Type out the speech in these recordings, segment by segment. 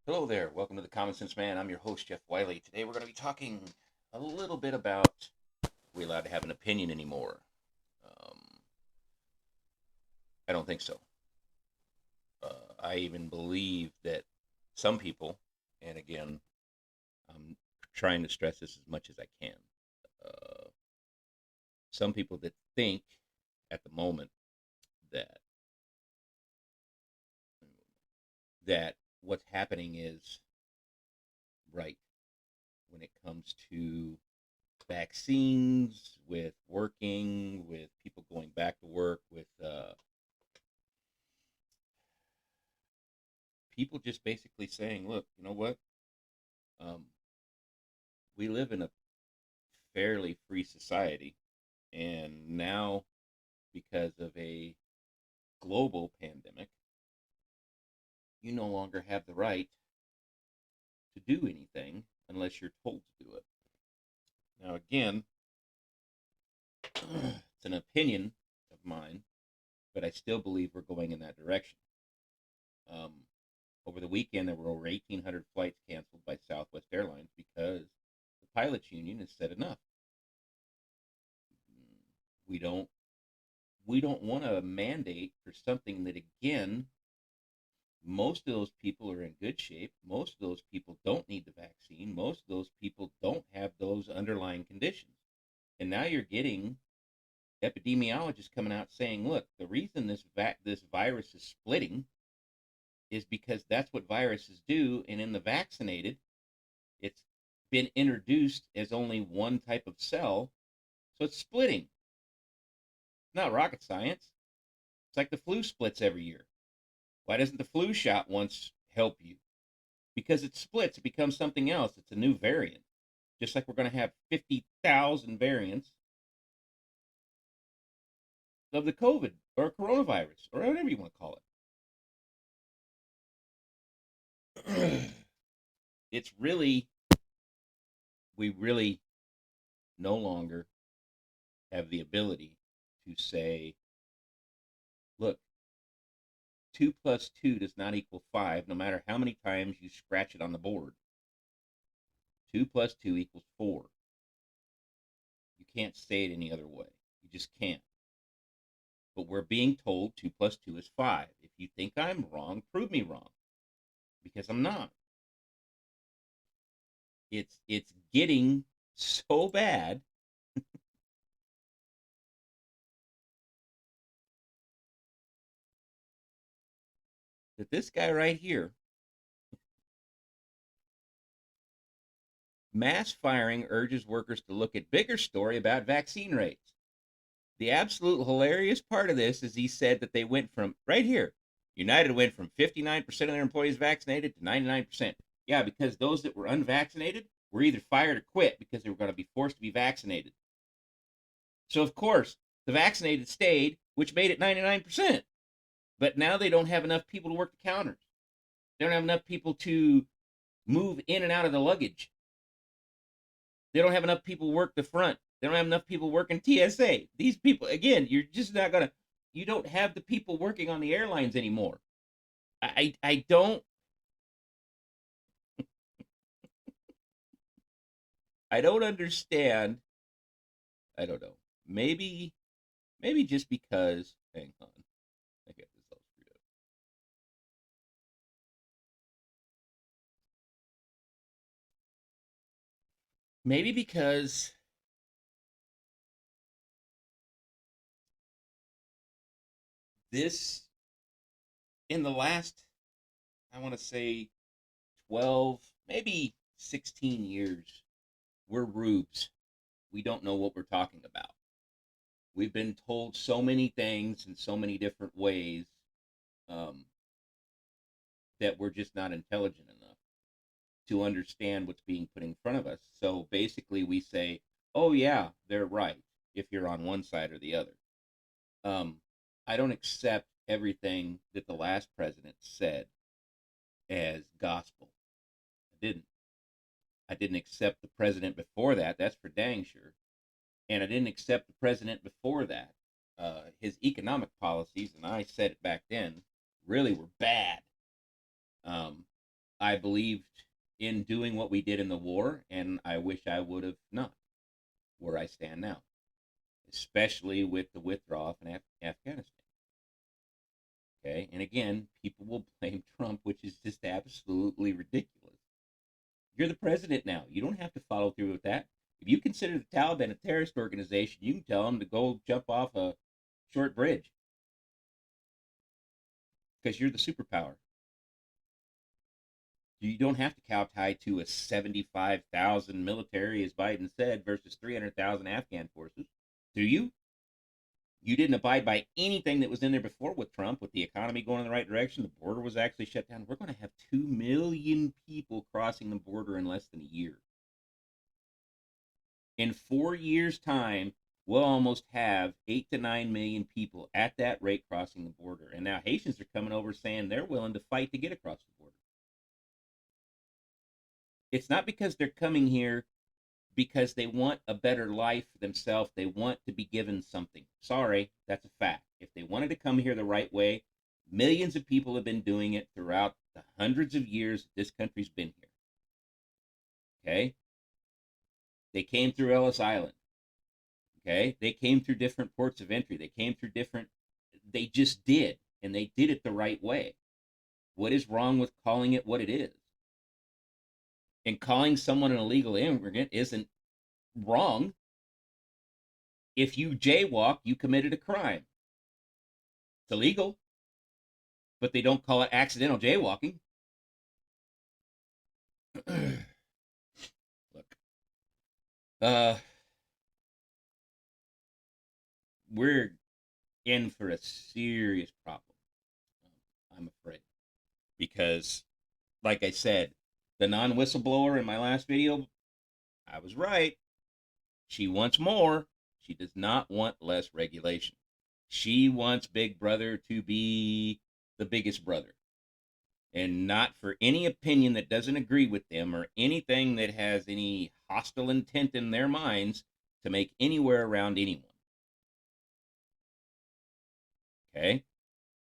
Hello there. Welcome to the Common Sense Man. I'm your host, Jeff Wiley. Today we're going to be talking a little bit about are we allowed to have an opinion anymore? Um, I don't think so. I even believe that some people, and again, I'm trying to stress this as much as I can, uh, some people that think at the moment that that what's happening is right when it comes to vaccines, with working, with people going back to work, with people just basically saying, look, you know what? Um, we live in a fairly free society. And now, because of a global pandemic, you no longer have the right to do anything unless you're told to do it. Now, again, it's an opinion of mine, but I still believe we're going in that direction. Um, Over the weekend, there were over 1,800 flights canceled by Southwest Airlines because the pilots union has said enough. We don't we don't want to mandate for something that, again, most of those people are in good shape. Most of those people don't need the vaccine. Most of those people don't have those underlying conditions. And now you're getting epidemiologists coming out saying, look, the reason this virus is splitting is because that's what viruses do. And in the vaccinated, it's been introduced as only one type of cell, so it's splitting. It's not rocket science. It's like the flu splits every year. Why doesn't the flu shot once help you? Because it splits, it becomes something else. It's a new variant. Just like we're going to have 50,000 variants of the COVID or coronavirus or whatever you want to call it. It's really, we really no longer have the ability to say, look, 2 plus 2 does not equal 5, no matter how many times you scratch it on the board. 2 plus 2 equals 4. You can't say it any other way. You just can't. But we're being told 2 plus 2 is 5. If you think I'm wrong, prove me wrong, because I'm not. It's getting so bad that this guy right here, mass firing urges workers to look at bigger story about vaccine rates. The absolute hilarious part of this is he said that they went from right here. United went from 59% of their employees vaccinated to 99%. Yeah, because those that were unvaccinated were either fired or quit because they were going to be forced to be vaccinated. So, of course, the vaccinated stayed, which made it 99%. But now they don't have enough people to work the counters. They don't have enough people to move in and out of the luggage. They don't have enough people work the front. They don't have enough people working TSA. These people, again, you're just not gonna. You don't have the people working on the airlines anymore. I don't I don't understand. I don't know. Maybe just because. Hang on, I get this all screwed up. Maybe because this in the last, I want to say 12, maybe 16 years, we're rubes. We don't know what we're talking about. We've been told so many things in so many different ways, um, that we're just not intelligent enough to understand what's being put in front of us. So basically, we say, oh, yeah, they're right if you're on one side or the other. Um, I don't accept everything that the last president said as gospel. I didn't. I didn't accept the president before that. That's for dang sure. And I didn't accept the president before that. His economic policies, and I said it back then, really were bad. Um, I believed in doing what we did in the war, and I wish I would have not where I stand now, especially with the withdrawal from Afghanistan. Okay, and again, people will blame Trump, which is just absolutely ridiculous. You're the president now. You don't have to follow through with that. If you consider the Taliban a terrorist organization, you can tell them to go jump off a short bridge because you're the superpower. You don't have to kowtow to a 75,000 military, as Biden said, versus 300,000 Afghan forces. Do you? You didn't abide by anything that was in there before with Trump, with the economy going in the right direction. The border was actually shut down. We're going to have 2 million people crossing the border in less than a year. In 4 years' time, we'll almost have 8 to 9 million people at that rate crossing the border. And now Haitians are coming over saying they're willing to fight to get across the border. It's not because they're coming here because they want a better life for themselves. They want to be given something. Sorry, that's a fact. If they wanted to come here the right way, millions of people have been doing it throughout the hundreds of years this country's been here. Okay? They came through Ellis Island. Okay? They came through different ports of entry. They came through different, they just did, and they did it the right way. What is wrong with calling it what it is? And calling someone an illegal immigrant isn't wrong. If you jaywalk, you committed a crime. It's illegal, but they don't call it accidental jaywalking. Look, we're in for a serious problem. I'm afraid because, like I said, the non-whistleblower in my last video, I was right. She wants more. She does not want less regulation. She wants Big Brother to be the biggest brother, and not for any opinion that doesn't agree with them or anything that has any hostile intent in their minds to make anywhere around anyone. Okay?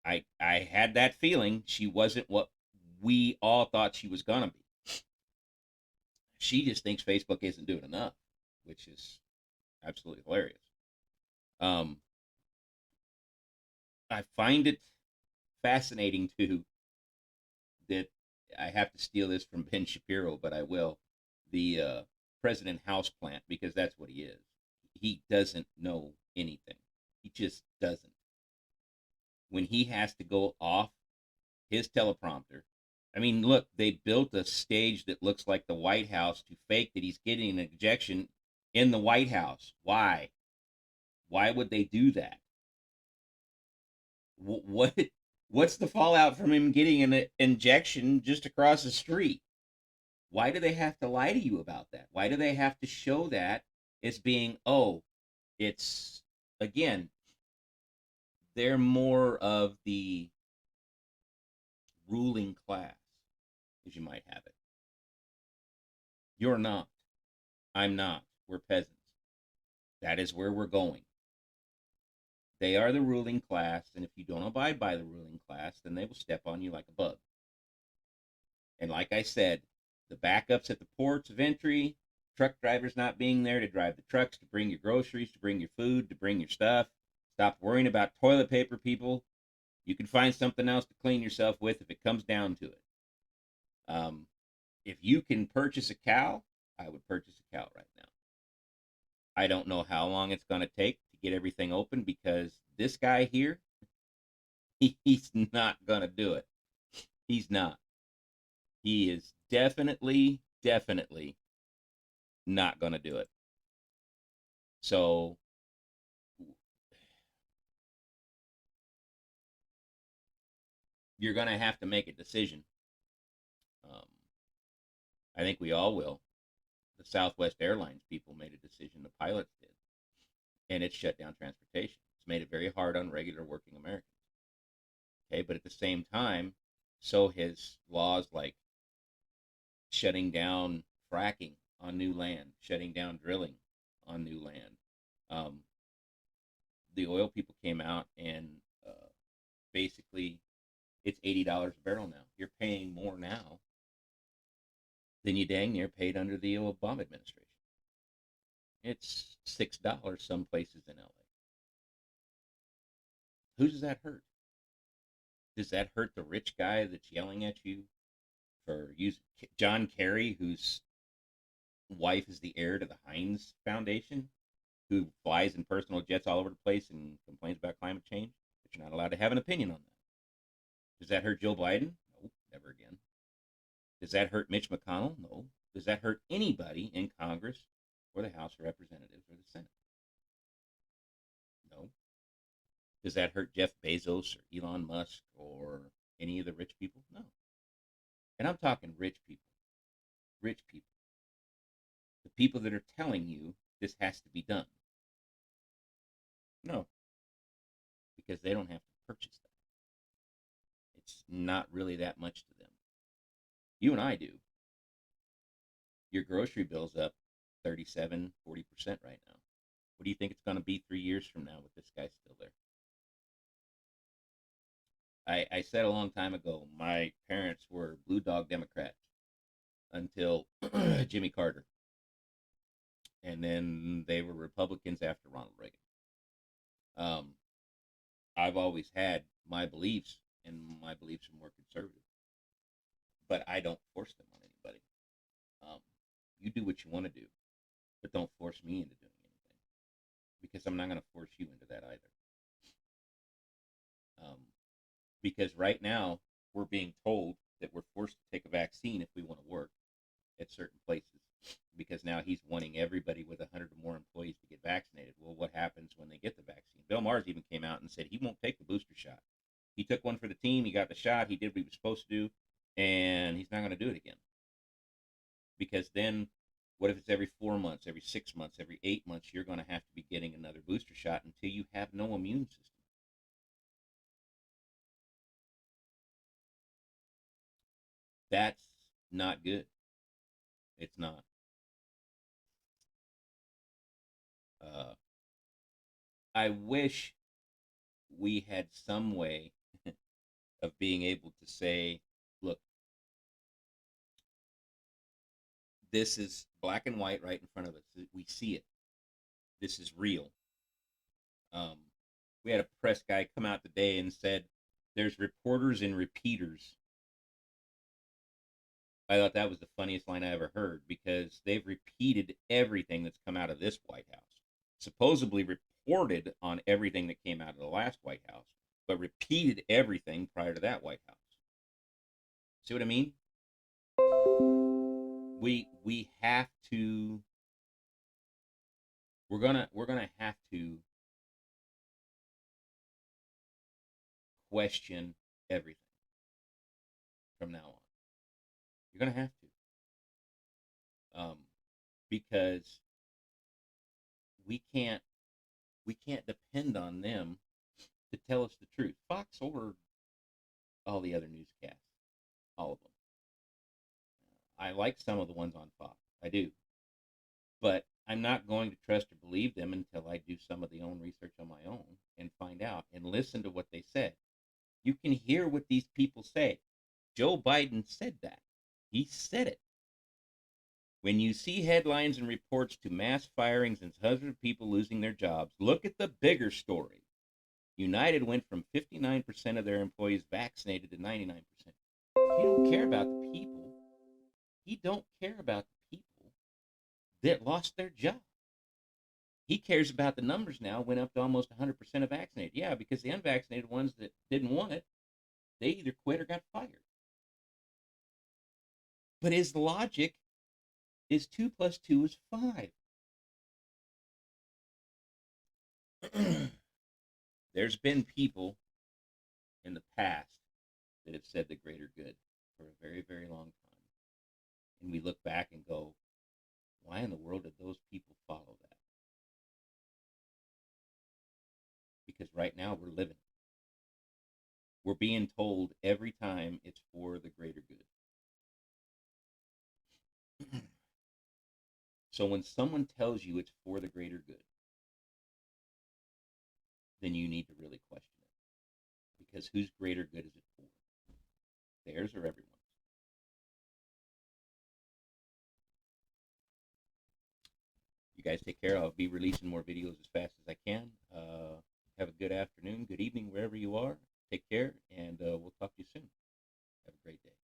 I had that feeling she wasn't what we all thought she was gonna be. She just thinks Facebook isn't doing enough, which is absolutely hilarious. Um, I find it fascinating too that I have to steal this from Ben Shapiro, but I will. The President House plant, because that's what he is. He doesn't know anything. He just doesn't. When he has to go off his teleprompter, I mean, look, they built a stage that looks like the White House to fake that he's getting an injection in the White House. Why? Why would they do that? What? What's the fallout from him getting an injection just across the street? Why do they have to lie to you about that? Why do they have to show that as being, oh, it's, again, they're more of the ruling class, as you might have it. You're not. I'm not. We're peasants. That is where we're going. They are the ruling class, and if you don't abide by the ruling class, then they will step on you like a bug. And like I said, the backups at the ports of entry, truck drivers not being there to drive the trucks, to bring your groceries, to bring your food, to bring your stuff. Stop worrying about toilet paper, people. You can find something else to clean yourself with if it comes down to it. If you can purchase a cow, I would purchase a cow right now. I don't know how long it's going to take to get everything open because this guy here, he's not going to do it. He's not. He is definitely not going to do it. So you're going to have to make a decision. Um, I think we all will. The Southwest Airlines people made a decision, the pilots did, and it shut down transportation. It's made it very hard on regular working Americans. Okay, but at the same time, so has laws like shutting down fracking on new land, shutting down drilling on new land. Um, the oil people came out and basically it's $80 a barrel now. You're paying more now than you dang near paid under the Obama administration. It's $6 some places in LA. Who does that hurt? Does that hurt the rich guy that's yelling at you for using John Kerry, whose wife is the heir to the Heinz Foundation, who flies in personal jets all over the place and complains about climate change? But you're not allowed to have an opinion on that. Does that hurt Joe Biden? No, never again. Does that hurt Mitch McConnell? No. Does that hurt anybody in Congress or the House of Representatives or the Senate? No. Does that hurt Jeff Bezos or Elon Musk or any of the rich people? No. And I'm talking rich people. Rich people. The people that are telling you this has to be done. No. Because they don't have to purchase that. It's not really that much to them. You and I do. Your grocery bill's up 37, 40% right now. What do you think it's going to be 3 years from now with this guy still there? I said a long time ago, my parents were Blue Dog Democrats until Jimmy Carter. And then they were Republicans after Ronald Reagan. I've always had my beliefs, and my beliefs are more conservative. But I don't force them on anybody. You do what you want to do, but don't force me into doing anything, because I'm not going to force you into that either. Because right now we're being told that we're forced to take a vaccine if we want to work at certain places, because now he's wanting everybody with 100 or more employees to get vaccinated. Well, what happens when they get the vaccine? Bill Maher's even came out and said he won't take the booster shot. He took one for the team. He got the shot. He did what he was supposed to do, and he's not going to do it again. Because then, what if it's every 4 months, every 6 months, every 8 months, you're going to have to be getting another booster shot until you have no immune system? That's not good. It's not. Uh, I wish we had some way of being able to say, look, this is black and white right in front of us. We see it. This is real. Um, we had a press guy come out today and said, there's reporters and repeaters. I thought that was the funniest line I ever heard, because they've repeated everything that's come out of this White House. Supposedly reported on everything that came out of the last White House, but repeated everything prior to that White House. See what I mean? We have to. We're gonna have to question everything from now on. You're gonna have to, because we can't depend on them to tell us the truth. Fox or all the other newscasts, all of them. I like some of the ones on Fox. I do. But I'm not going to trust or believe them until I do some of the own research on my own and find out and listen to what they said. You can hear what these people say. Joe Biden said that. He said it. When you see headlines and reports to mass firings and hundreds of people losing their jobs, look at the bigger story. United went from 59% of their employees vaccinated to 99%. He don't care about the people. He don't care about the people that lost their job. He cares about the numbers now, went up to almost 100% of vaccinated. Yeah, because the unvaccinated ones that didn't want it, they either quit or got fired. But his logic is 2 plus 2 is 5. There's been people in the past that have said the greater good for a very, very long time. And we look back and go, why in the world did those people follow that? Because right now we're living it. We're being told every time it's for the greater good. So when someone tells you it's for the greater good, then you need to really question it. Because whose greater good is it for? Theirs or everyone's? guys take care. I'll be releasing more videos as fast as I can. Have a good afternoon, good evening, wherever you are. Take care, and we'll talk to you soon. Have a great day.